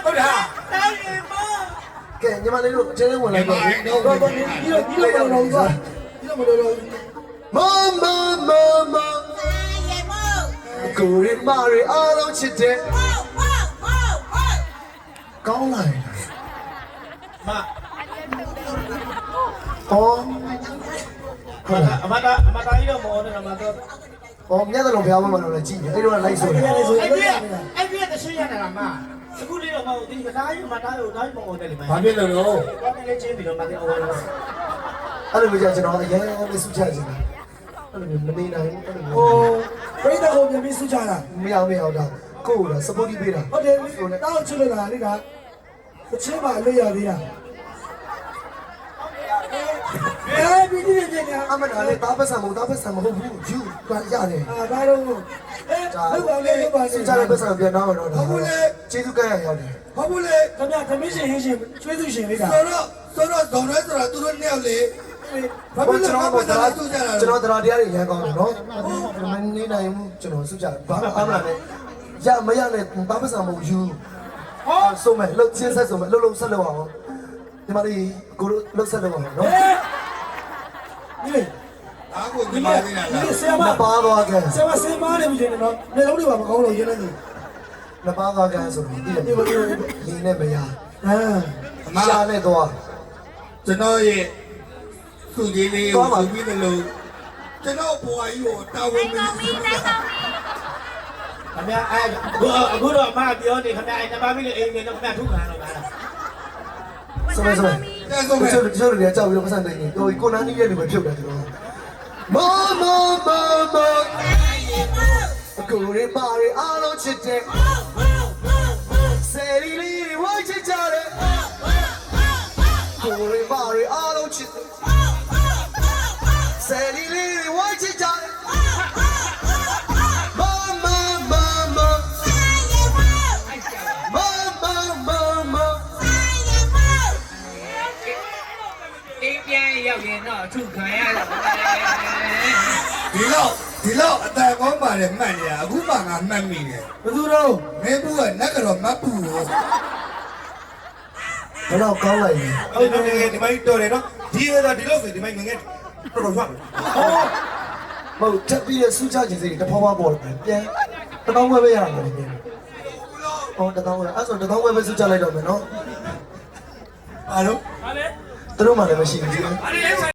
ဟုတ်လားတိုင်းရင်မကဲညီမလေးတို့အချင်းချင်းဝင်လိုက်ပါဦးတော့ဒီလိုတော့သွားဒီလိုမလို့မမမမရေမကိုရီမာရီအားလုံးချစ်တယ်ကောင်းလိုက်မဟုတ်အမတာကြီးတော့မော်တယ်အမတော့ဟောမြတ်တော်ဘုရားမှာတော့လည်းကြည့်တယ်အဲ့တော့လိုက်ဆိုတယ်အဲ့ဒီတရှိရနေတာမအခုလေးတော့မဟုတ်ဒီမသားယူမသားယူတိုင်းမော်တယ်လေမဘာဖြစ်လို့လဲဘာဖြစ်လဲချင်းပြီးတော့မသိအောင်လို့အဲ့လိုမျိုးကျွန်တော်အရင်လေးစုချချင်တာအဲ့လိုမျိုးမနေနိုင်ဘူးအဲ့လိုမျိုးဟိုပြိတ္တကိုပြန်ပြီးစုချတာမရတော့ကိုယ်ကစပိုးတီးပေးတာဟုတ်တယ်ဆိုတော့တောက်ချလို့လာလေကတစ်ချင်းပါလေးရသေးတာဒီဒီနေအမနာလေတားပတ်ဆံမဟုတ်ဘူးယူကရတယ်ဒါတော့ဟုတ်ပါလေဟုတ်ပါလေစကြတဲ့ပတ်ဆံပြန်တော့တော့ဟုတ်လေကျေးဇူးကရရတယ်ဟုတ်ဘူးလေခင်ဗျာသမီးရှင်ဟင်းရှင်ကျွေးသူရှင်လေးကဆိုတော့ဇော်ရဲဆိုတာသူတို့နှစ်ယောက်လေဘာဖြစ်လို့ဘာပတ်ဆံစုကြတာကျွန်တော်တရားတရားတွေရန်ကောင်းတယ်နော်မနေနိုင်ဘူးကျွန်တော်စုကြဘာအမနာလေရမရနဲ့တားပတ်ဆံမဟုတ်ယူဟောဆုံးမဲ့လှုပ်ချင်းဆက်ဆုံးမဲ့လှုပ်ဆက်လို့အောင်ဒီမှာလေးကိုလှုပ်ဆက်လို့အောင်နော်ဒီအားကိုဒီမှာနေတာလားဆရာမပါသွားခဲ့ဆရာမဆင်းမနေပြီလေနော်နေလုံးတွေပါမကောင်းလို့ရင်းနေတယ်မပါသွားခဲ့ဆိုပြီးဒီနဲ့မရအမလာနဲ့တော့ကျွန်တော်ရဲ့သူကြီးလေးကိုသူပြီးတယ်လို့ကျွန်တော်ဘွားကြီးကိုတာဝန်မယူဘူးခင်ဗျာအခုတော့မပြောနေခင်ဗျာအဲ့တပါးပြီးလေအိမ်နေတော့ခင်ဗျာထုတ်ခံတော့ပါလားဆိုမယ်ကျွန်တော်ကြောက်ပြီးတော့ပတ်စံနေတယ်ကိုနားနီးရဲ့လူပဲဖြုတ်တယ်ကျွန်တော်မကိုရီပါရီအားလုံးချစ်တယ်ဆယ်လီလီဝိုင်းချစ်ကြတယ်ကိုရီပါရီအားလုံးချစ်တယ်ဆယ်လီလီဝိုင်းချစ်ကြတယ်ရောက်ရင်တော့အထုခံရတော့ဒီလောက်အတန်ကောင်းပါတယ်မှတ်နေရအခုမှငါမှတ်မိတယ်ဘယ်သူတော့မင်းဘူးကနက်ကတော့မတ်ပူကိုဘယ်တော့ကောင်းလိုက်လဲဟုတ်တယ်ဒီမိုင်းတော်တယ်နော်ဒီလောက်ဆိုဒီမိုင်းငငယ်တော်ရွာမဟုတ်တက်ပြီးရစူးချခြင်းစိတ်တဖောဖောပေါ်တယ်ပြန်တပေါင်းဝဲပဲရမှာလေဟောတပေါင်းဝဲအဲ့ဆိုတပေါင်းဝဲပဲစူးချလိုက်တော့မယ်နော်အားလုံးသူတို့မှလည်းမရှိဘူး